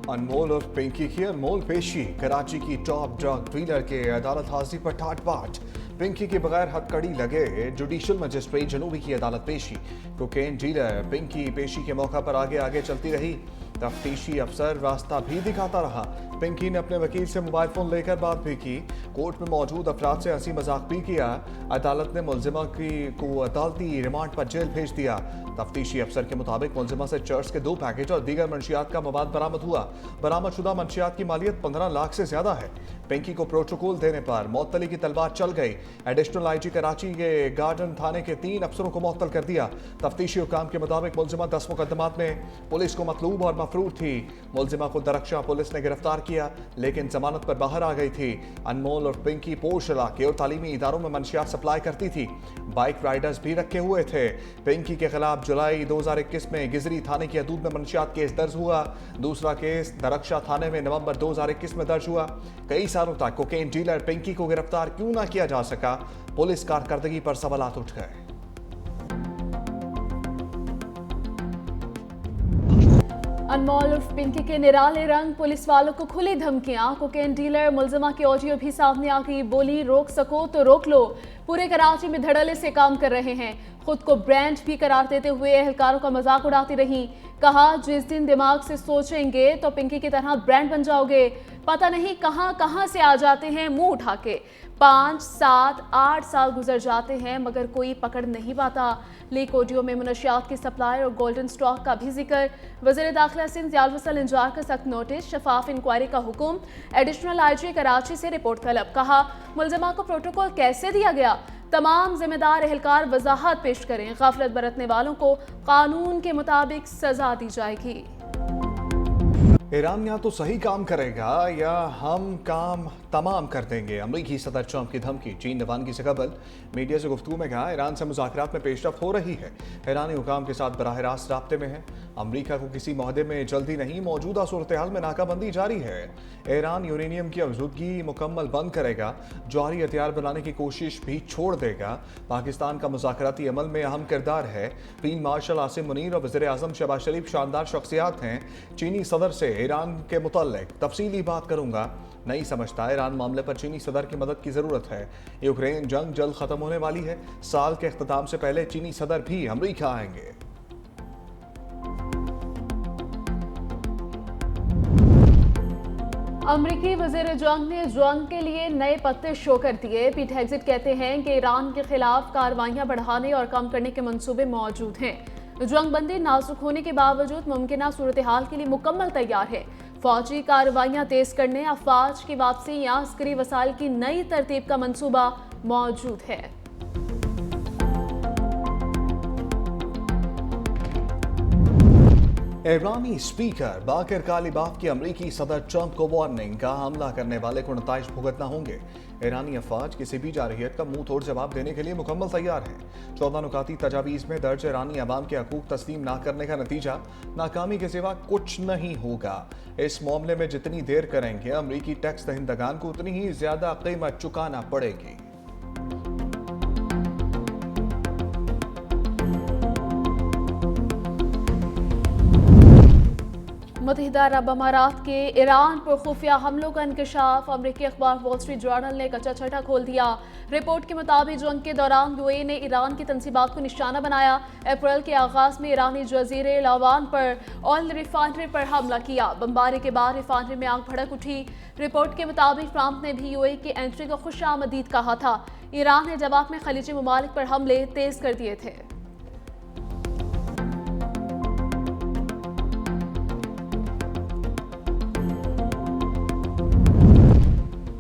अनमोल और पिंकी की अनमोल पेशी। कराची की टॉप ड्रग डीलर के अदालत हाजिरी पर ठाट बाट। पिंकी के बगैर हथकड़ी लगे जुडिशल मजिस्ट्रेट जनूबी की अदालत पेशी। कोकेन डीलर पिंकी पेशी के मौका पर आगे आगे चलती रही। तफ्तीशी अफसर रास्ता भी दिखाता रहा। पिंकी ने अपने वकील से मोबाइल फोन लेकर बात भी की। कोर्ट में मौजूद अफराद से हंसी मजाक भी किया। अदालत ने मुलजिमा को अदालती रिमांड पर जेल भेज दिया। तफ्तीशी अफसर के मुताबिक मुलजिमा से चर्च के 2 पैकेट और दीगर मंशियात का मवाद बरामद हुआ। बरामदशुदा मंशियात की मालियत 15 लाख से ज्यादा है। पिंकी को प्रोटोकॉल देने पर मौतली की तलवार चल गई। एडिशनल आईजी कराची के गार्डन थाने के 3 अफसरों को मुअत्तल कर दिया। तफ्तीशी हुकाम के मुताबिक मुलजिमा 10 मुकदमात में पुलिस को मतलूब और मफरूर थी। मुलजिमा को दरख्शा पुलिस ने गिरफ्तार किया, लेकिन जमानत पर बाहर आ गई थी। अनमोल और पिंकी पोश इलाके और तालीमी इदारों में मंशियात सप्लाई करती थी। बाइक राइडर्स भी रखे हुए थे। पिंकी के खिलाफ जुलाई 2021 में गिजरी थाने की हदूद में मंशियात केस दर्ज हुआ। दूसरा केस दरख्शा थाने में नवंबर 2021 में दर्ज हुआ। कई सालों तक कोकेन डीलर पिंकी को गिरफ्तार क्यों ना किया जा सका, पुलिस कारकर्दगी पर सवालात उठ गए। अनमोल उर्फ पिंकी के निराले रंग, पुलिस वालों को खुली धमकियां। कोकेन डीलर मुलजिमा की ऑडियो भी सामने आ गई। बोली, रोक सको तो रोक लो। पूरे कराची में धड़ल्ले से काम कर रहे हैं। खुद को ब्रांड भी करार देते हुए एहलकारों का मजाक उड़ाती रही। कहा, जिस दिन दिमाग से सोचेंगे तो पिंकी की तरह ब्रांड बन जाओगे। पता नहीं कहां कहां से आ जाते हैं मुंह उठा के। 5, 7, 8 साल गुजर जाते हैं मगर कोई पकड़ नहीं पाता। लीक ऑडियो में मुनशियात की सप्लाई और गोल्डन स्टॉक का भी जिक्र। वज़ीर दाखिला सिंध ज़ियाउल फज़ल इंजार का सख्त नोटिस। शफाफ इंक्वायरी का हुक्म। एडिशनल आईजी कराची से रिपोर्ट तलब। कहा, मुलजिमा को प्रोटोकॉल कैसे दिया गया, तमाम जिम्मेदार एहलकार वजाहत पेश करें। गफलत बरतने वालों को कानून के मुताबिक सजा दी जाएगी। ईरान या तो सही काम करेगा या हम काम तमाम कर देंगे। अमरीकी सदर ट्रंप की धमकी। चीन रवानगी से कबल मीडिया से गुफ्तगू में कहा, ईरान से मुज़ाकरात में पेशरफ्त हो रही है। ईरानी हुकाम के साथ बराह रास्त राब्ते में है। अमरीका को किसी मुआहदे में जल्दी नहीं। मौजूदा सूरत हाल में नाकाबंदी जारी है। ईरान यूरेनियम की अफजूदगी मुकम्मल बंद करेगा। जौहरी हथियार बनाने की कोशिश भी छोड़ देगा। पाकिस्तान का मुज़ाकराती अमल में अहम किरदार है। फील्ड मार्शल आसिम मुनीर और वज़ीर आज़म शहबाज शरीफ शानदार शख्सियात हैं। चीनी सदर से ईरान के मुताल्लिक तफसीली बात करूंगा। नहीं समझता ईरान मामले पर चीनी सदर की मदद की जरूरत है। यूक्रेन जंग जल्द खत्म होने वाली है। साल के इख्तिताम से पहले चीनी सदर भी अमरीका आएंगे। अमरीकी वज़ीर जंग ने जंग के लिए नए पत्ते शो कर दिए। पीट हेग्सेट कहते हैं कि ईरान के खिलाफ कार्रवाइयां बढ़ाने और कम करने के मंसूबे मौजूद हैं। जंग बंदी नाजुक होने के बावजूद मुमकिन सूरत हाल के लिए मुकम्मल तैयार है। फौजी कार्रवाइयां तेज करने, अफवाज की वापसी या अस्करी वसाइल की नई तरतीब का मंसूबा मौजूद है। ईरानी स्पीकर बाकर कालिबाफ की अमरीकी सदर ट्रंप को वार्निंग। का हमला करने वाले को नताइज भुगतना होंगे। ईरानी अफवाज किसी भी जारहियत का मुंह तोड़ जवाब देने के लिए मुकम्मल तैयार है। 14 नुकाती तजावीज़ में दर्ज ईरानी अवाम के हकूक तस्लीम ना करने का नतीजा नाकामी के सिवा कुछ नहीं होगा। इस मामले में जितनी देर करेंगे अमरीकी टैक्स दहिंदगान को उतनी ही ज्यादा कीमत चुकाना पड़ेगी। मुत्तहिदा अरब अमारात के ईरान पर खुफिया हमलों का इंकशाफ। अमरीकी अखबार वॉल स्ट्रीट जर्नल ने कच्चा छठा खोल दिया। रिपोर्ट के मुताबिक जंग के दौरान यूएई ने ईरान की तंसीबात को निशाना बनाया। अप्रैल के आगाज में ईरानी जजीरे लावान पर ऑयल रिफाइनरी पर हमला किया। बमबारी के बाद रिफाइनरी में आग भड़क उठी। रिपोर्ट के मुताबिक ट्रंप ने भी यूएई की एंट्री को खुशामदीद कहा था। ईरान ने जवाब में खलीजी ममालिक पर हमले तेज कर दिए थे।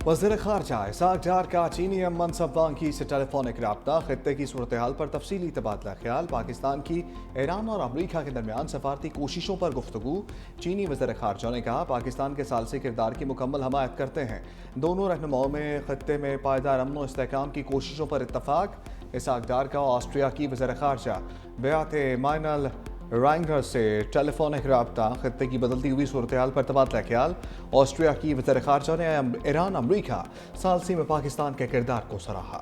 वज़ीर ख़ारजा इसाक डार का चीनी मनसब वांगी से टेलीफोनिक रब्ता। खित्ते की सूरत हाल पर तफसीली तबादला ख्याल। पाकिस्तान की ईरान और अमरीका के दरमियान सफारती कोशिशों पर गुफ्तगू। चीनी वज़ीर ख़ारजा ने कहा, पाकिस्तान के सालसी किरदार की मुकम्मल हमायत करते हैं। दोनों रहनुमाओं में खित्ते में पायदार अमन और इस्तेहकाम की कोशिशों पर इत्तफाक। इसाक डार का ऑस्ट्रिया की वज़ीर ख़ारजा बेआत माइनल राइंगर से टेलीफोनिक रब्ता। खत्ते की बदलती हुई सूरत हाल पर तबादला ख्याल। ऑस्ट्रिया की वज़ीर ख़ारजा ने ईरान अमरीका सालसी में पाकिस्तान के किरदार को सराहा।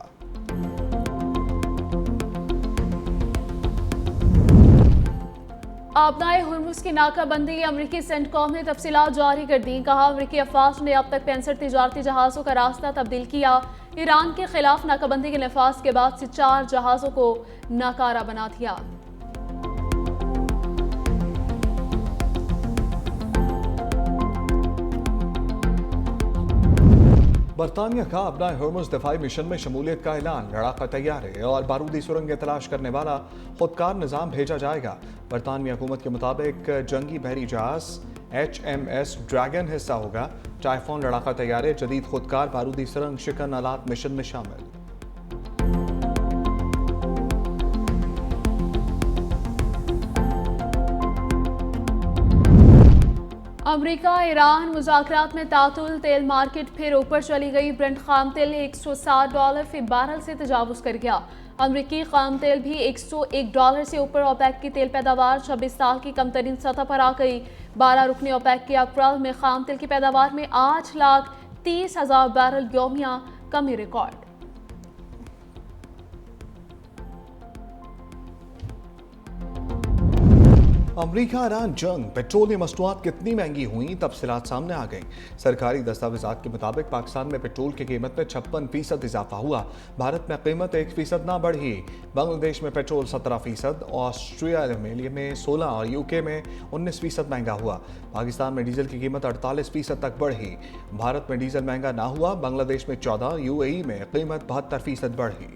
आबनाए हुर्मुज की नाकाबंदी अमरीकी सेंटकॉम ने तफसीलात जारी कर दी। कहा अमरीकी अफवाज ने अब तक 65 तिजारती जहाज़ों का रास्ता तब्दील किया। ईरान के खिलाफ नाकाबंदी के नफाज के बाद से 4 जहाज़ों को नाकारा बना दिया। बरतानिया का अपना हुर्मुज दफाई मिशन में शमूलियत का ऐलान। लड़ाका तैयार है और बारूदी सुरंगें तलाश करने वाला खुदकार निज़ाम भेजा जाएगा। बरतानवी हुकूमत के मुताबिक जंगी बहरी जहाज HMS ड्रैगन हिस्सा होगा। टाइफॉन लड़ाका तैयार है, जदीद खुदकार बारूदी सुरंग शिकन आलात मिशन में शामिल। अमरीका ईरान मुज़ाकरात में तातुल। तेल मार्केट फिर ऊपर चली गई। ब्रेंट खाम तेल $160 फी बैरल से तजावुज कर गया। अमरीकी खाम तेल भी $101 से ऊपर। ओपेक की तेल पैदावार 26 साल की कम तरीन सतह पर आ गई। 12 रुकनी ओपेक के अप्रैल में खाम तेल की पैदावार में 8,30,000 बैरल यौमिया कमी रिकॉर्ड। अमरीका ईरान जंग, पेट्रोलियम मसनूआत कितनी महंगी हुई, तफसीलात सामने आ गई। सरकारी दस्तावेजात के मुताबिक पाकिस्तान में पेट्रोल की कीमत में 56% इजाफा हुआ। भारत में कीमत 1% ना बढ़ी। बांग्लादेश में पेट्रोल 17%, ऑस्ट्रिया में 16% और UK में 19% महंगा हुआ। पाकिस्तान में डीजल की कीमत 48% तक बढ़ी। भारत में डीजल महंगा ना हुआ। बांग्लादेश में 14%, UAE में कीमत 72% बढ़ी।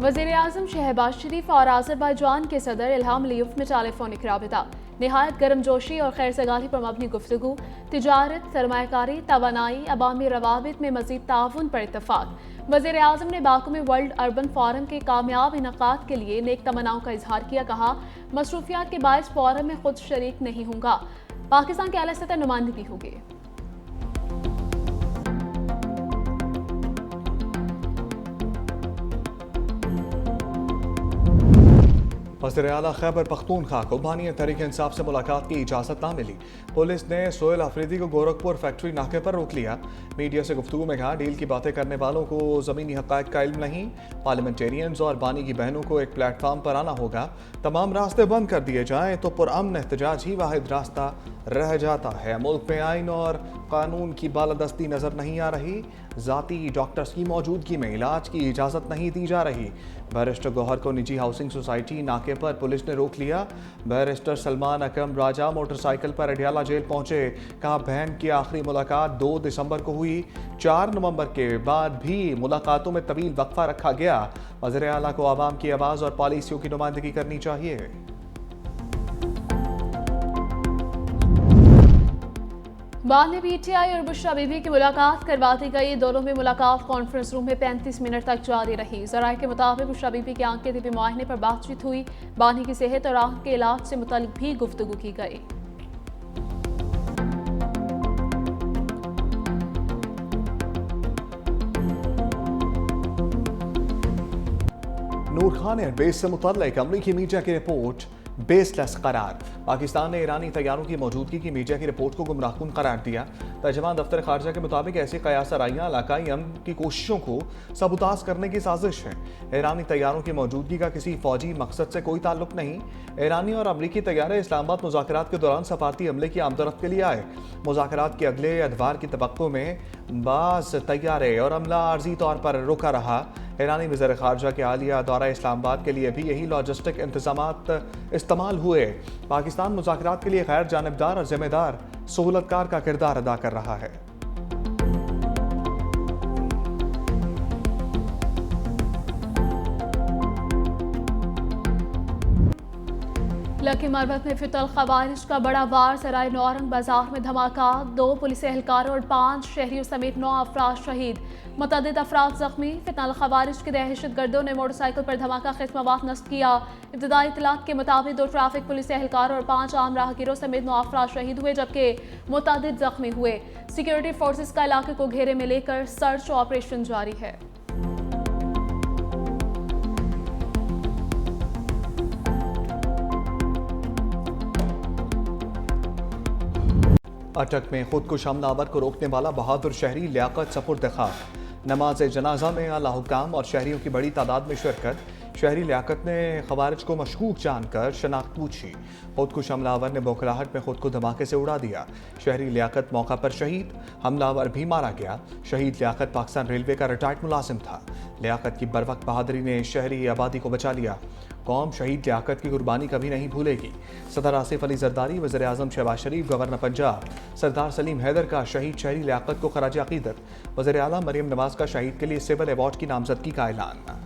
वज़ीर-ए-आज़म शहबाज शरीफ और आज़रबाईजान के सदर इल्हाम अलीयव में टेलीफोनिक राबिता। निहायत गर्मजोशी और खैर सगाली पर मबनी गुफ्तगू। तिजारत, सरमायाकारी, तवानाई, अवामी रवाबित में मज़ीद ताउन पर इत्तफाक। वज़ीर-ए-आज़म ने बाकू में वर्ल्ड अर्बन फोरम के कामयाब इनकाद के लिए नेक तमन्नाओं का इजहार किया। कहा मसरूफियात के बायस फोरम में खुद शरीक नहीं होगा, पाकिस्तान के आला सतह नुमाइंदगी होगी। वज़ीर-ए-आला खैबर पख्तूनख्वा को बानी तहरीक इंसाफ से मुलाकात की इजाज़त ना मिली। पुलिस ने सोहेल आफरीदी को गोरखपुर फैक्ट्री नाके पर रोक लिया। मीडिया से गुफ्तगू में कहा डील की बातें करने वालों को ज़मीनी हक़ाइक़ का इल्म नहीं। पार्लियामेंटेरियंस और बानी की बहनों को एक प्लेटफार्म पर आना होगा। तमाम रास्ते बंद कर दिए जाएँ तो पुरअमन एहतजाज ही वाहिद रास्ता रह जाता है। मुल्क में आइन और कानून की बालादस्ती नज़र नहीं आ रही। ज़ाती डॉक्टर्स की मौजूदगी में इलाज की इजाज़त नहीं दी जा रही। बैरिस्टर गौहर को निजी हाउसिंग सोसाइटी नाके पर पुलिस ने रोक लिया। बैरिस्टर सलमान अकरम राजा मोटरसाइकिल पर अडियाला जेल पहुंचे। कहा बहन की आखिरी मुलाकात 2 दिसंबर को हुई। 4 नवंबर के बाद भी मुलाकातों में तवील वक्फा रखा गया। वज़ीर-ए-आला को आवाम की आवाज़ और पॉलिसियों की नुमाइंदगी करनी चाहिए। बाद में PTI और बुशरा बीबी की मुलाकात करवा दी गई। दोनों में मुलाकात कॉन्फ्रेंस रूम में 35 मिनट तक जारी रही। जराये के मुताबिक बुशरा बीबी की आंख के तिबी मुआयने पर बातचीत हुई। बानी की सेहत और आंख के इलाज से मुतालिक भी गुफ्तगू की गई। नूर खान एयरबेस से मुतल्लिक अमरीकी मीडिया की रिपोर्ट बेसलेस करार। पाकिस्तान ने ईरानी तैयारों की मौजूदगी की मीडिया की रिपोर्ट को गुमराहकुन करार दिया। तर्जमान दफ्तर खारजा के मुताबिक ऐसी कयास आराइयाँ इलाकाई अमन की कोशिशों को सबूताज करने की साजिश है। ईरानी तैयारों की मौजूदगी का किसी फौजी मकसद से कोई ताल्लुक नहीं। ईरानी और अमरीकी तैयारे इस्लामाबाद मुज़ाकरात के दौरान सफारती अमले की आमदरफ्त के लिए आए। मुज़ाकरात के अगले अदवार की तवक्को में बाज़ तैयारे और अमला आर्जी तौर पर रुका रहा। ईरानी वज़ीर ख़ारजा के हालिया दौरा इस्लामाबाद के लिए भी यही लॉजिस्टिक इंतजामात इस्तेमाल हुए। पाकिस्तान मुज़ाकरात के लिए गैर जानिबदार और जिम्मेदार सहूलतकार का किरदार अदा कर रहा है। लकी मरबत में फितल खवारिज का बड़ा वार। सराय नौरंग बाजार में धमाका। 2 पुलिस एहलकारों और 5 शहरियों समेत 9 अफराद शहीद, मुतअद्दिद अफराद जख्मी। फितल खवारिज के दहशत गर्दों ने मोटरसाइकिल पर धमाका खेज मवाद नष्ट किया। इब्तदाई इत्तलात के मुताबिक 2 ट्रैफिक पुलिस एहलकारों और 5 आम राहगीरों समेत 9 अफराद शहीद हुए, जबकि मुतअद्दिद जख्मी हुए। सिक्योरिटी फोर्सेज का इलाके को घेरे में लेकर सर्च ऑपरेशन जारी है। अटक में खुदकुश हमलावर को रोकने वाला बहादुर शहरी लियाकत सपुर्द खाक। नमाज जनाजा में आला हुक्काम और शहरियों की बड़ी तादाद में शिरकत। शहरी लियाकत ने खवारिज को मशकूक जानकर शनाख्त पूछी। खुदकुश हमलावर ने बौखलाहट में खुद को धमाके से उड़ा दिया। शहरी लियाकत मौका पर शहीद, हमलावर भी मारा गया। शहीद लियाकत पाकिस्तान रेलवे का रिटायर्ड मुलाजिम था। लियाकत की बरवक्त बहादुरी ने शहरी आबादी को बचा लिया। कौम शहीद लियाकत की कुर्बानी कभी नहीं भूलेगी। सदर आसिफ अली जरदारी, वज़ीर आज़म शहबाज शरीफ, गवर्नर पंजाब सरदार सलीम हैदर का शहीद शहरी लियाकत को खराज अकीदत। वज़ीर आला मरियम नवाज का शहीद के लिए सिविल अवार्ड की नामजदगी का ऐलान।